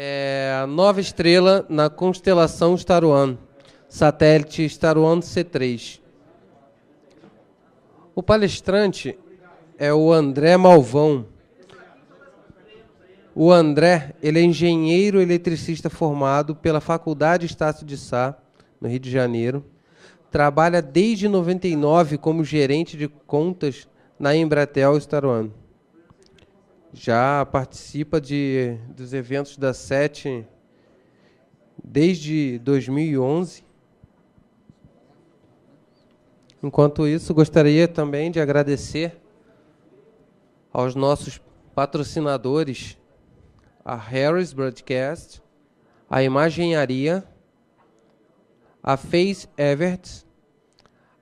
É a nova estrela na constelação Star One, satélite Star One C3. O palestrante é o André Malvão. O André, ele é engenheiro eletricista formado pela Faculdade Estácio de Sá, no Rio de Janeiro. Trabalha desde 99 como gerente de contas na Embratel Star One. Já participa dos eventos da SET desde 2011. Enquanto isso, gostaria também de agradecer aos nossos patrocinadores, a Harris Broadcast, a Imagenharia, a Face Everts,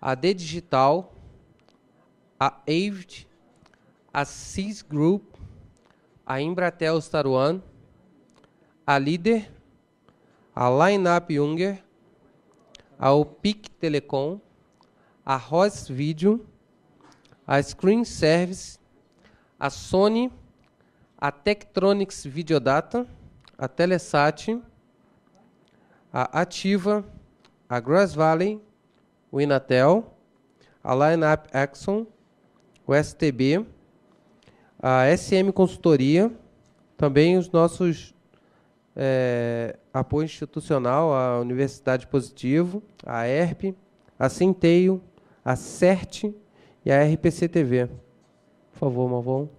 a The Digital, a Avid, a CIS Group, a Embratel Star One, a Líder, a Lineup Unger, a Opic Telecom, a Ross Video, a Screen Service, a Sony, a Tektronix Videodata, a Telesat, a Ativa, a Grass Valley, o Inatel, a Lineup Axon, o STB, a SM Consultoria, também os nossos apoio institucional, a Universidade Positivo, a ERP, a Centeio, a CERT e a RPC TV. Por favor, Malvão.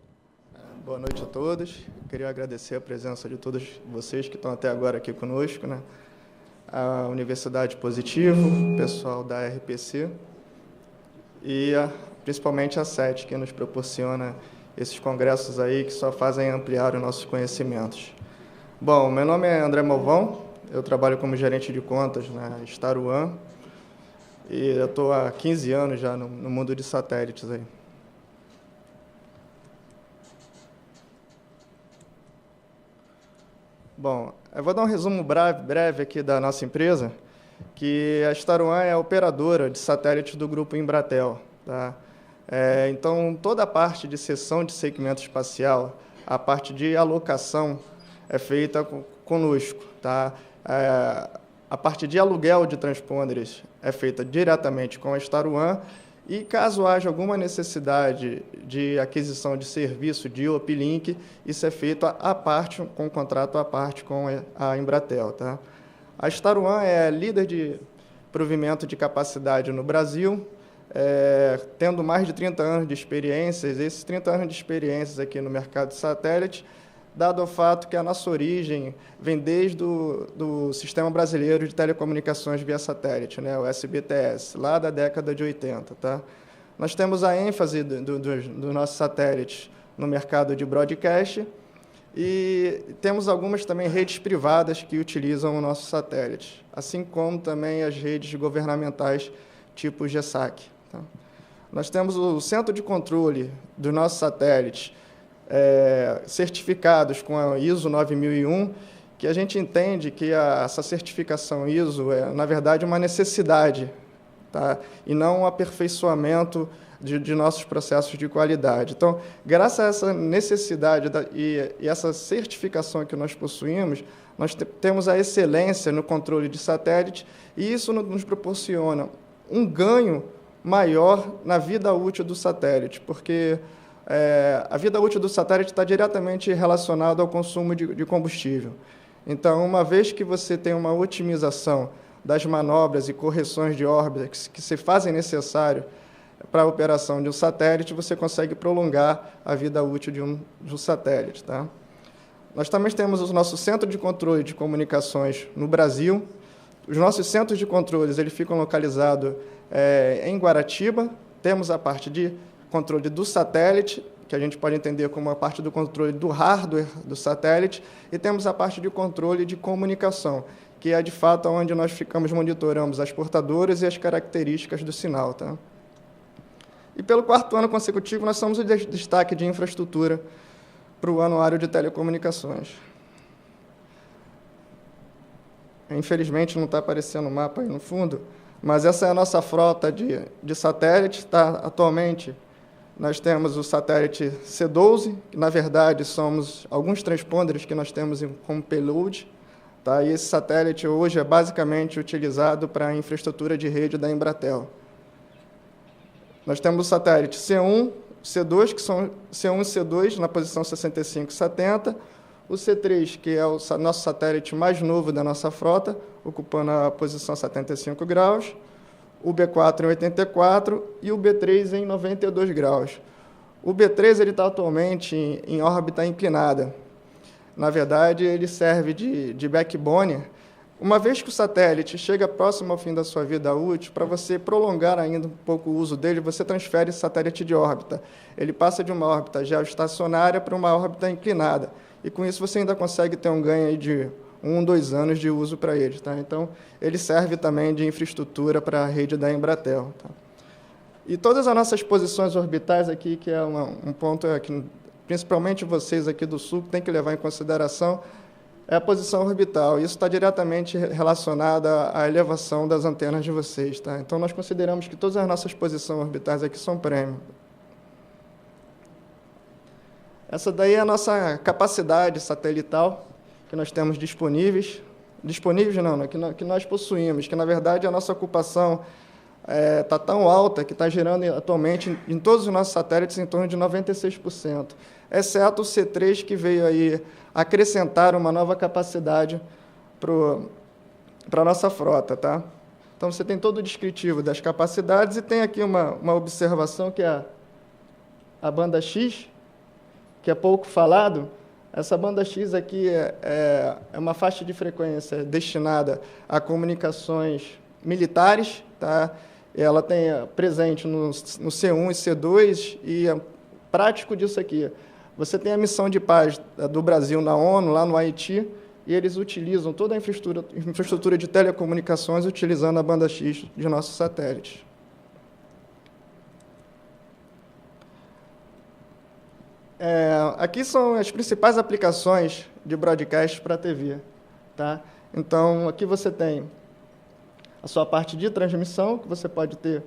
Boa noite a todos. Queria agradecer a presença de todos vocês que estão até agora aqui conosco, né? A Universidade Positivo, o pessoal da RPC e principalmente a SET, que nos proporciona esses congressos aí que só fazem ampliar os nossos conhecimentos. Bom, meu nome é André Malvão, eu trabalho como gerente de contas na Star One e eu estou há 15 anos já no mundo de satélites aí. Bom, eu vou dar um resumo breve aqui da nossa empresa, que a Star One é a operadora de satélites do grupo Embratel, tá? Então, toda a parte de cessão de segmento espacial, a parte de alocação é feita conosco, tá? A parte de aluguel de transponders é feita diretamente com a Star One e, caso haja alguma necessidade de aquisição de serviço de uplink, isso é feito à parte, com contrato à parte com a Embratel, tá? A Star One é líder de provimento de capacidade no Brasil, tendo mais de 30 anos de experiências. Esses 30 anos de experiências aqui no mercado de satélite, dado o fato que a nossa origem vem desde do Sistema Brasileiro de Telecomunicações via Satélite, né, o SBTS, lá da década de 80. Tá? Nós temos a ênfase do nosso satélite no mercado de broadcast e temos algumas também redes privadas que utilizam o nosso satélite, assim como também as redes governamentais tipo GESAC. Tá? Nós temos o centro de controle do nosso satélite, certificados com a ISO 9001, que a gente entende que essa certificação ISO é, na verdade, uma necessidade, tá? E não um aperfeiçoamento de nossos processos de qualidade. Então, graças a essa necessidade e essa certificação que nós possuímos, nós temos a excelência no controle de satélite e isso nos proporciona um ganho maior na vida útil do satélite, porque a vida útil do satélite está diretamente relacionada ao consumo de combustível. Então, uma vez que você tem uma otimização das manobras e correções de órbitas que se fazem necessário para a operação de um satélite, você consegue prolongar a vida útil de um satélite. Tá? Nós também temos o nosso centro de controle de comunicações no Brasil. Os nossos centros de controles eles ficam localizados em Guaratiba. Temos a parte de controle do satélite, que a gente pode entender como a parte do controle do hardware do satélite, e temos a parte de controle de comunicação, que é, de fato, onde nós monitoramos as portadoras e as características do sinal. Tá? E, pelo 4º ano consecutivo, nós somos o destaque de infraestrutura para o Anuário de Telecomunicações. Infelizmente, não está aparecendo o mapa aí no fundo, mas essa é a nossa frota de satélites, está atualmente Nós temos o satélite C12, que, na verdade, somos alguns transponders que nós temos como payload. Tá? E esse satélite, hoje, é basicamente utilizado para a infraestrutura de rede da Embratel. Nós temos o satélite C1, C2, que são C1 e C2, na posição 65 e 70. O C3, que é o nosso satélite mais novo da nossa frota, ocupando a posição 75 graus. O B4 em 84 e o B3 em 92 graus. O B3 está atualmente em órbita inclinada. Na verdade, ele serve de backbone. Uma vez que o satélite chega próximo ao fim da sua vida útil, para você prolongar ainda um pouco o uso dele, você transfere esse satélite de órbita. Ele passa de uma órbita geoestacionária para uma órbita inclinada. E, com isso, você ainda consegue ter um ganho aí de 1, 2 anos de uso para ele. Tá? Então, ele serve também de infraestrutura para a rede da Embratel. Tá? E todas as nossas posições orbitais aqui, que é um ponto que, principalmente vocês aqui do Sul, têm que levar em consideração, é a posição orbital. Isso está diretamente relacionado à elevação das antenas de vocês. Tá? Então, nós consideramos que todas as nossas posições orbitais aqui são premium. Essa daí é a nossa capacidade satelital que nós temos disponíveis não, que nós possuímos, que, na verdade, a nossa ocupação está tão alta que está gerando atualmente em todos os nossos satélites em torno de 96%, exceto o C3, que veio aí acrescentar uma nova capacidade para a nossa frota. Tá? Então, você tem todo o descritivo das capacidades e tem aqui uma observação que é a banda X, que é pouco falado. Essa banda X aqui é uma faixa de frequência destinada a comunicações militares. Tá? Ela tem presente no C1 e C2, e é prático disso aqui. Você tem a missão de paz do Brasil na ONU, lá no Haiti, e eles utilizam toda a infraestrutura de telecomunicações utilizando a banda X de nossos satélites. Aqui são as principais aplicações de broadcast para a TV. Tá? Então, aqui você tem a sua parte de transmissão, que você pode ter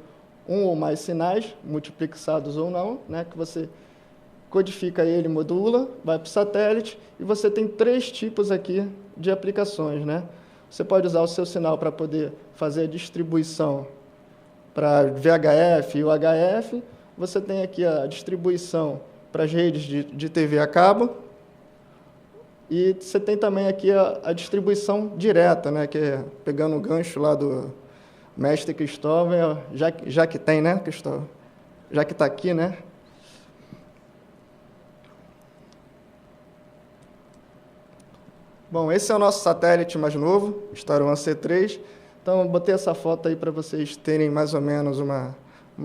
um ou mais sinais, multiplexados ou não, né, que você codifica ele, modula, vai para o satélite, e você tem 3 tipos aqui de aplicações. Né? Você pode usar o seu sinal para poder fazer a distribuição para VHF e UHF. Você tem aqui a distribuição para as redes de TV a cabo, e você tem também aqui a distribuição direta, né, que é pegando o gancho lá do mestre Cristóvão, já que tem, né, Cristóvão? Já que está aqui, né? Bom, esse é o nosso satélite mais novo, Star One C3. Então, eu botei essa foto aí para vocês terem mais ou menos uma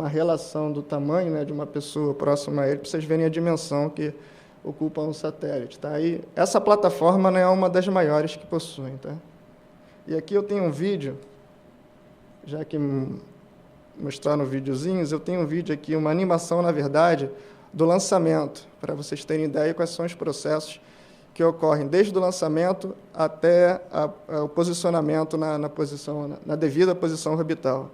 relação do tamanho, né, de uma pessoa próxima a ele, para vocês verem a dimensão que ocupa um satélite. Tá? E essa plataforma, né, é uma das maiores que possuem. Tá? E aqui eu tenho um vídeo, já que mostrar no videozinhos, eu tenho um vídeo aqui, uma animação, na verdade, do lançamento, para vocês terem ideia quais são os processos que ocorrem desde o lançamento até o posicionamento na devida posição orbital.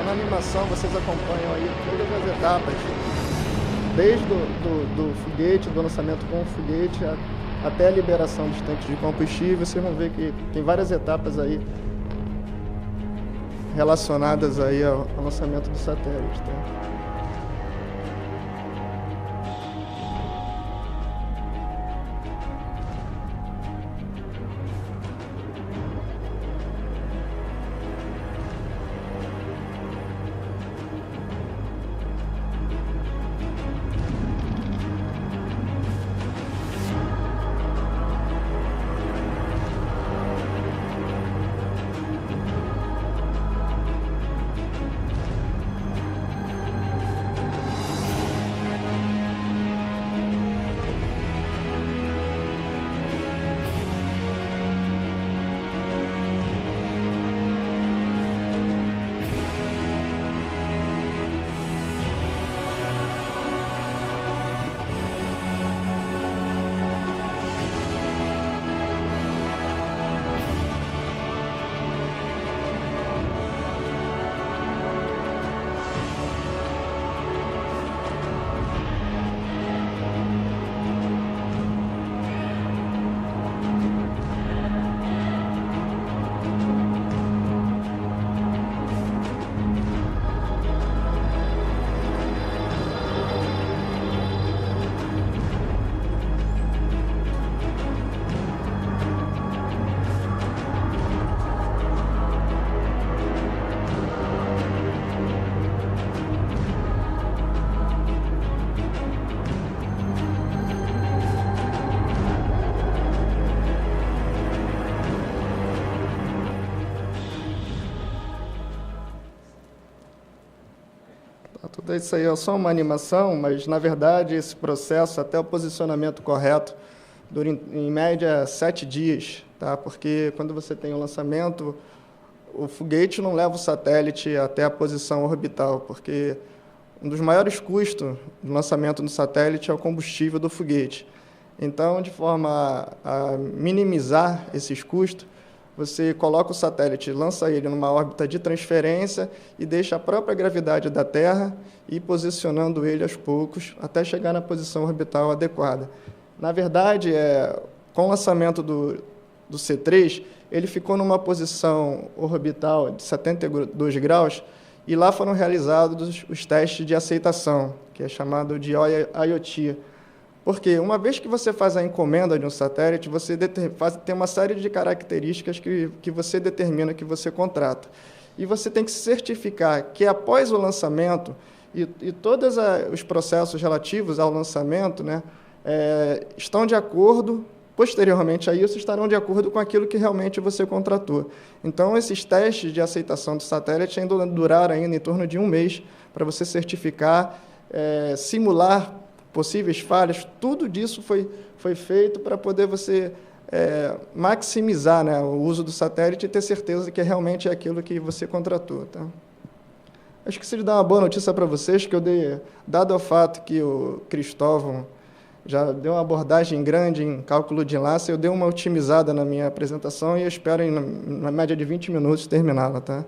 Na animação, vocês acompanham aí todas as etapas, desde do foguete, do lançamento com o foguete, até a liberação dos tanques de combustível. Vocês vão ver que tem várias etapas aí relacionadas aí ao lançamento do satélite. Tá? isso aí é só uma animação, mas, na verdade, esse processo, até o posicionamento correto, dura, em média, 7 dias, tá? Porque quando você tem o lançamento, o foguete não leva o satélite até a posição orbital, porque um dos maiores custos do lançamento do satélite é o combustível do foguete. Então, de forma a minimizar esses custos, você coloca o satélite, lança ele numa órbita de transferência e deixa a própria gravidade da Terra ir posicionando ele aos poucos até chegar na posição orbital adequada. Na verdade, com o lançamento do C3, ele ficou numa posição orbital de 72 graus e lá foram realizados os testes de aceitação, que é chamado de IoT. Porque uma vez que você faz a encomenda de um satélite, você tem uma série de características que você determina, que você contrata. E você tem que se certificar que após o lançamento, e todos os processos relativos ao lançamento, né, estão de acordo, posteriormente a isso, estarão de acordo com aquilo que realmente você contratou. Então, esses testes de aceitação do satélite ainda duraram ainda em torno de 1 mês para você certificar, simular possíveis falhas, tudo disso foi feito para poder você maximizar, né, o uso do satélite e ter certeza que realmente é aquilo que você contratou. Tá? Eu esqueci de dar uma boa notícia para vocês, que dado o fato que o Cristóvão já deu uma abordagem grande em cálculo de enlace, eu dei uma otimizada na minha apresentação e eu espero, na média de 20 minutos, terminá-la. Tá?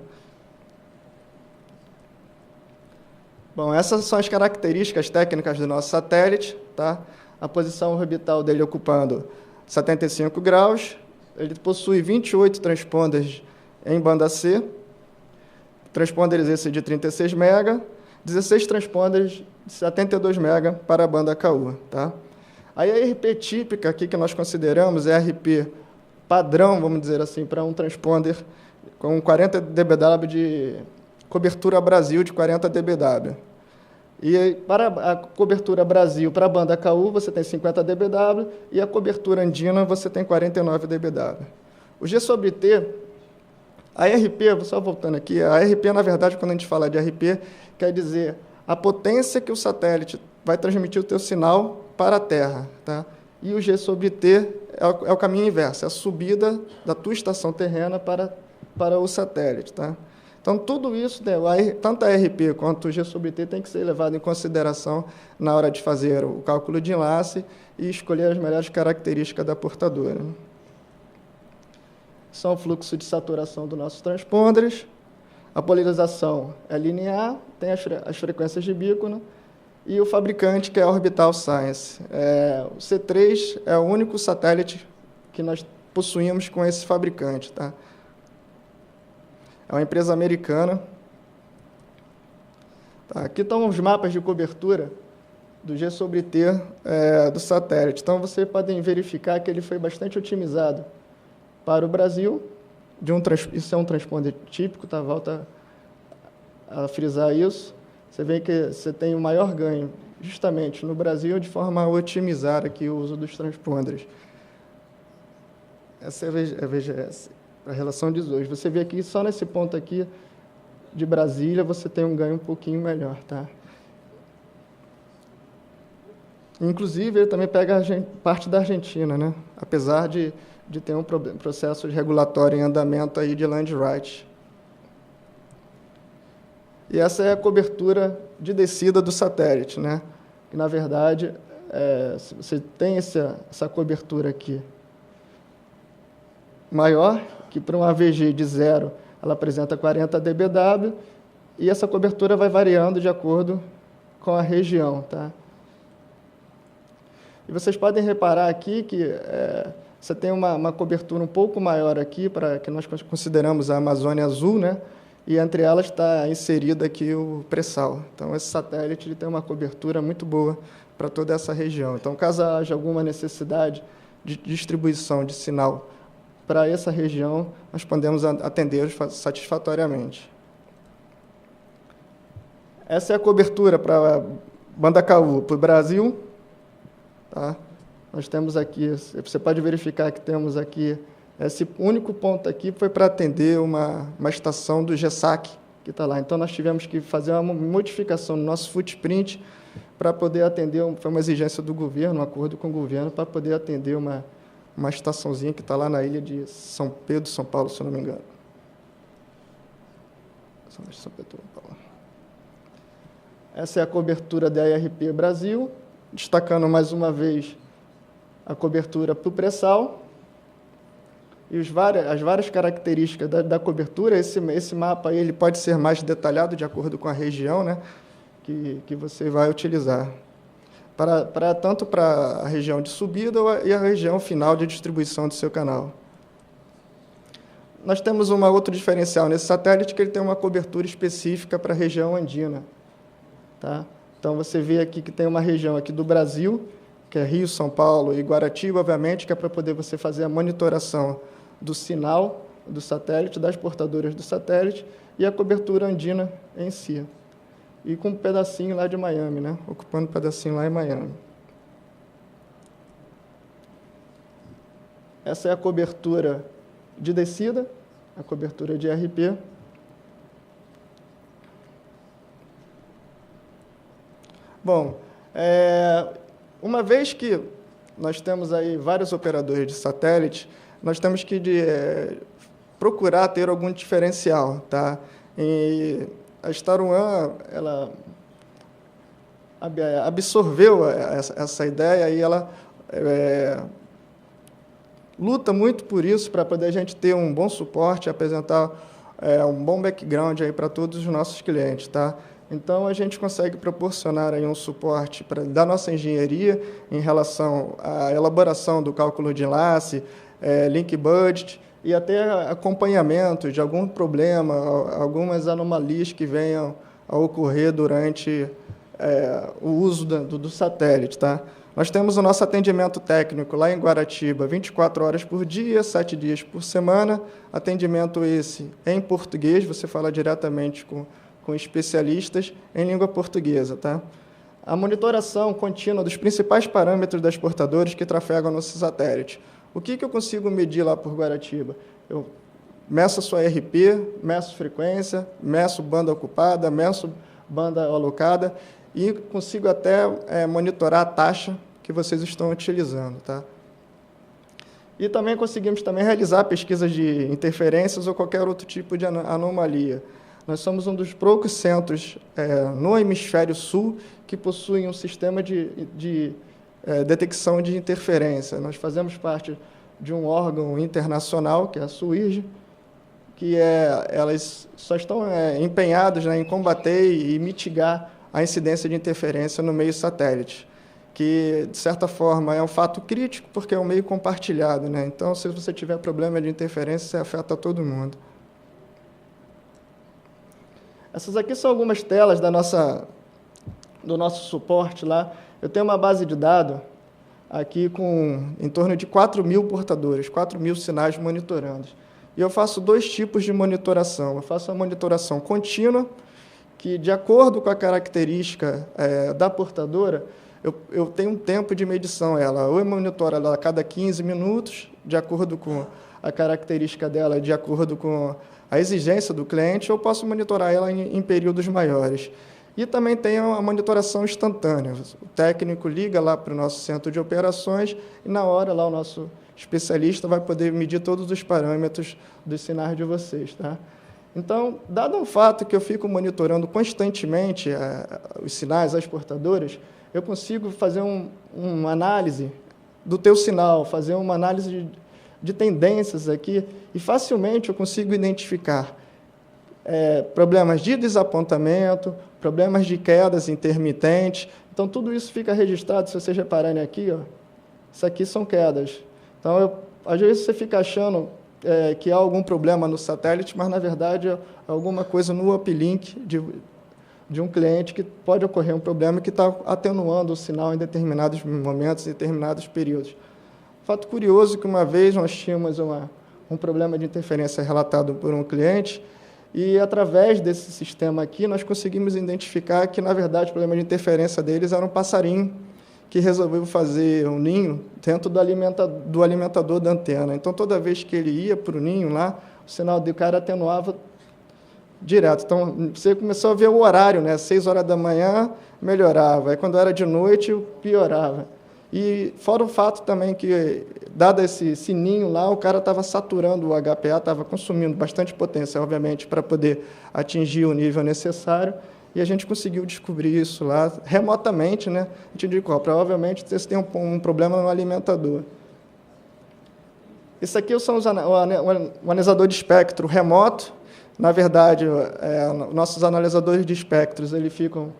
Bom, essas são as características técnicas do nosso satélite. Tá? A posição orbital dele ocupando 75 graus. Ele possui 28 transponders em banda C, transponders esse de 36 MB, 16 transponders de 72 MB para a banda KU. Tá? Aí a RP típica aqui que nós consideramos é a RP padrão, vamos dizer assim, para um transponder com 40 dBW de cobertura Brasil de 40 dBW. E para a cobertura Brasil, para a banda KU, você tem 50 dBW, e a cobertura andina você tem 49 dBW. O G sobre T, a RP, só voltando aqui, a RP, na verdade, quando a gente fala de RP, quer dizer a potência que o satélite vai transmitir o teu sinal para a Terra. Tá? E o G sobre T é o caminho inverso, é a subida da tua estação terrena para o satélite. Tá? Então, tudo isso, né, tanto a RP quanto o G sobre T tem que ser levado em consideração na hora de fazer o cálculo de enlace e escolher as melhores características da portadora. São o fluxo de saturação dos nossos transponders. A polarização é linear, tem as frequências de bícono, e o fabricante, que é a Orbital Science. O C3 é o único satélite que nós possuímos com esse fabricante. Tá? É uma empresa americana. Tá, aqui estão os mapas de cobertura do G sobre T do satélite. Então, vocês podem verificar que ele foi bastante otimizado para o Brasil. Isso é um transponder típico, tá? Volta a frisar isso. Você vê que você tem o maior ganho justamente no Brasil de forma a otimizar aqui o uso dos transponders. Essa é a VGS. A relação de hoje. Você vê aqui, só nesse ponto aqui de Brasília, você tem um ganho um pouquinho melhor. Tá? Inclusive, ele também pega parte da Argentina, né? Apesar de ter um processo de regulatório em andamento aí de land right. E essa é a cobertura de descida do satélite. Né? E, na verdade, você tem essa cobertura aqui maior, que para um AVG de 0, ela apresenta 40 dBW, e essa cobertura vai variando de acordo com a região. Tá? E vocês podem reparar aqui que você tem uma cobertura um pouco maior aqui, para que nós consideramos a Amazônia Azul, né? E entre elas está inserido aqui o pré-sal. Então, esse satélite ele tem uma cobertura muito boa para toda essa região. Então, caso haja alguma necessidade de distribuição de sinal para essa região, nós podemos atender satisfatoriamente. Essa é a cobertura para a banda KU, para o Brasil. Tá? Nós temos aqui, você pode verificar que temos aqui, esse único ponto aqui foi para atender uma estação do GESAC, que está lá. Então, nós tivemos que fazer uma modificação no nosso footprint para poder atender, foi uma exigência do governo, um acordo com o governo, para poder atender uma estaçãozinha que está lá na ilha de São Pedro, São Paulo, se eu não me engano. São Pedro, Paulo. Essa é a cobertura da ERP Brasil, destacando mais uma vez a cobertura para o pré-sal e as várias características da cobertura. Esse mapa aí, ele pode ser mais detalhado de acordo com a região, né, que você vai utilizar, tanto para a região de subida e a região final de distribuição do seu canal. Nós temos um outro diferencial nesse satélite, que ele tem uma cobertura específica para a região andina. Tá? Então, você vê aqui que tem uma região aqui do Brasil, que é Rio, São Paulo e Guaratiba, obviamente, que é para poder você fazer a monitoração do sinal do satélite, das portadoras do satélite, e a cobertura andina em si. E com um pedacinho lá de Miami, né? Ocupando um pedacinho lá em Miami. Essa é a cobertura de descida, a cobertura de RP. Bom, uma vez que nós temos aí vários operadores de satélite, nós temos que procurar ter algum diferencial, tá? E a Star One, ela absorveu essa ideia e ela luta muito por isso, para poder a gente ter um bom suporte, apresentar um bom background aí para todos os nossos clientes, tá? Então, a gente consegue proporcionar aí um suporte da nossa engenharia em relação à elaboração do cálculo de enlace, link budget e até acompanhamento de algum problema, algumas anomalias que venham a ocorrer durante o uso do satélite, tá? Nós temos o nosso atendimento técnico lá em Guaratiba, 24 horas por dia, 7 dias por semana. Atendimento esse em português, você fala diretamente com especialistas em língua portuguesa, tá? A monitoração contínua dos principais parâmetros das portadoras que trafegam no satélite. O que eu consigo medir lá por Guaratiba? Eu meço a sua RP, meço frequência, meço banda ocupada, meço banda alocada e consigo até monitorar a taxa que vocês estão utilizando, tá? E também conseguimos realizar pesquisas de interferências ou qualquer outro tipo de anomalia. Nós somos um dos poucos centros no hemisfério sul que possuem um sistema de detecção de interferência. Nós fazemos parte de um órgão internacional, que é a SUIRG, que elas só estão empenhadas em combater e mitigar a incidência de interferência no meio satélite, que, de certa forma, é um fato crítico, porque é um meio compartilhado, né? Então, se você tiver problema de interferência, você afeta todo mundo. Essas aqui são algumas telas do nosso suporte lá. Eu tenho uma base de dados aqui com em torno de 4.000 portadores, 4.000 sinais monitorando. E eu faço dois tipos de monitoração. Eu faço a monitoração contínua, que, de acordo com a característica da portadora, eu tenho um tempo de medição. Ou eu monitoro ela a cada 15 minutos, de acordo com a característica dela, de acordo com a exigência do cliente, ou posso monitorar ela em períodos maiores. E também tem a monitoração instantânea. O técnico liga lá para o nosso centro de operações e, na hora, lá o nosso especialista vai poder medir todos os parâmetros dos sinais de vocês, tá? Então, dado o fato que eu fico monitorando constantemente os sinais, as portadoras, eu consigo fazer uma análise do teu sinal, fazer uma análise de tendências aqui, e facilmente eu consigo identificar problemas de desapontamento, problemas de quedas intermitentes. Então, tudo isso fica registrado. Se vocês repararem aqui, isso aqui são quedas. Então, às vezes você fica achando que há algum problema no satélite, mas, na verdade, é alguma coisa no uplink de um cliente que pode ocorrer um problema que está atenuando o sinal em determinados momentos, em determinados períodos. Fato curioso que, uma vez, nós tínhamos um problema de interferência relatado por um cliente, e, através desse sistema aqui, nós conseguimos identificar que, na verdade, o problema de interferência deles era um passarinho que resolveu fazer um ninho dentro do alimentador da antena. Então, toda vez que ele ia para o ninho lá, o sinal do cara atenuava direto. Então, você começou a ver o horário, né? 6 horas da manhã, melhorava. Aí, quando era de noite, piorava. E fora o fato também que, dado esse sininho lá, o cara estava saturando o HPA, estava consumindo bastante potência, obviamente, para poder atingir o nível necessário. E a gente conseguiu descobrir isso lá remotamente, né? A gente indicou, provavelmente você tem um problema no alimentador. Isso aqui são o analisador de espectro remoto. Na verdade, nossos analisadores de espectros eles ficam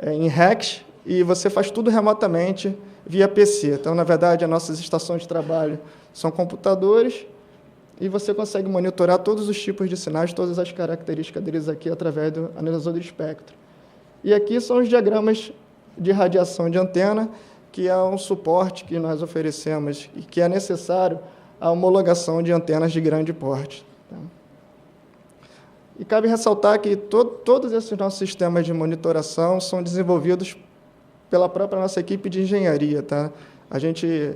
em racks e você faz tudo remotamente via PC. Então, na verdade, as nossas estações de trabalho são computadores e você consegue monitorar todos os tipos de sinais, todas as características deles aqui através do analisador de espectro. E aqui são os diagramas de radiação de antena, que é um suporte que nós oferecemos e que é necessário a homologação de antenas de grande porte. E cabe ressaltar que todos esses nossos sistemas de monitoração são desenvolvidos pela própria nossa equipe de engenharia. Tá? A gente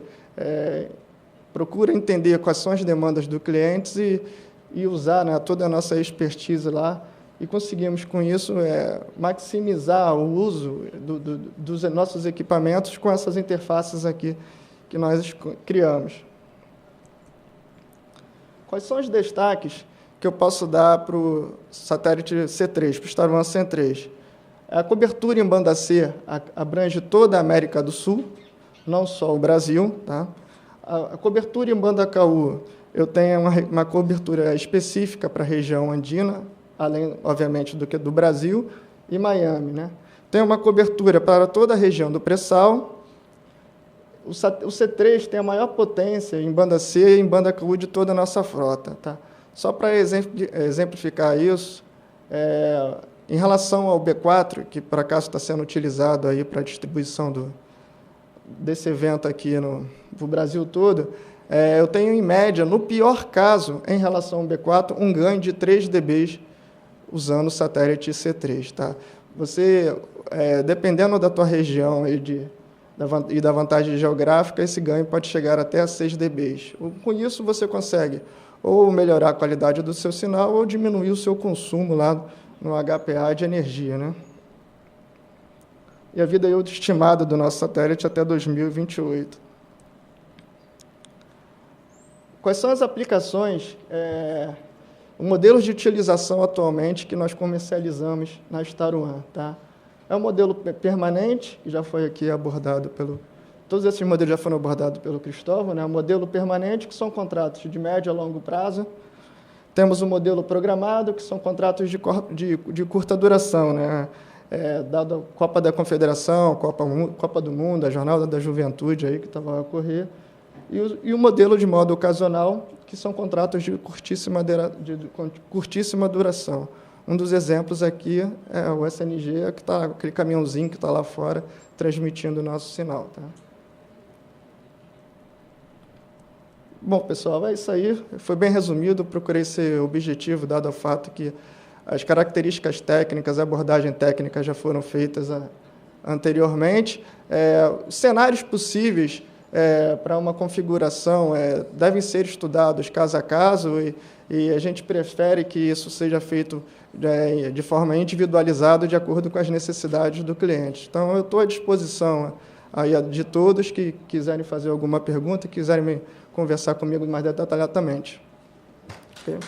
procura entender quais são as demandas dos clientes e usar, né, toda a nossa expertise lá, e conseguimos, com isso, maximizar o uso dos nossos equipamentos com essas interfaces aqui que nós criamos. Quais são os destaques que eu posso dar para o satélite C3, para o Star One C3? A cobertura em banda C abrange toda a América do Sul, não só o Brasil. Tá? A cobertura em banda KU, eu tenho uma cobertura específica para a região andina, além, obviamente, do Brasil, e Miami. Né? Tem uma cobertura para toda a região do pré-sal. O C3 tem a maior potência em banda C e em banda KU de toda a nossa frota. Tá? Só para exemplificar isso, em relação ao B4, que por acaso está sendo utilizado aí para a distribuição desse evento aqui no Brasil todo, eu tenho, em média, no pior caso, em relação ao B4, um ganho de 3 dB usando o satélite C3. Tá? Você, dependendo da tua região e da vantagem geográfica, esse ganho pode chegar até a 6 dB. Com isso, você consegue ou melhorar a qualidade do seu sinal ou diminuir o seu consumo lá no HPA de energia. Né? E a vida estimada do nosso satélite até 2028. Quais são as aplicações, modelos de utilização atualmente que nós comercializamos na Star One? Tá? É um modelo permanente, que já foi aqui abordado todos esses modelos já foram abordados pelo Cristóvão, né? O modelo permanente, que são contratos de médio a longo prazo. Temos o modelo programado, que são contratos de curta duração, né? Dado a Copa da Confederação, Copa do Mundo, a Jornada da Juventude aí, que estava a ocorrer. E o modelo de modo ocasional, que são contratos de curtíssima duração. Um dos exemplos aqui é o SNG, que está aquele caminhãozinho que está lá fora, transmitindo o nosso sinal. Tá? Bom, pessoal, é isso aí. Foi bem resumido, procurei ser objetivo, dado o fato que as características técnicas, a abordagem técnica já foram feitas anteriormente. Os cenários possíveis para uma configuração devem ser estudados caso a caso e a gente prefere que isso seja feito de forma individualizada, de acordo com as necessidades do cliente. Então, eu estou à disposição aí de todos que quiserem fazer alguma pergunta, quiserem conversar comigo mais detalhadamente. Okay?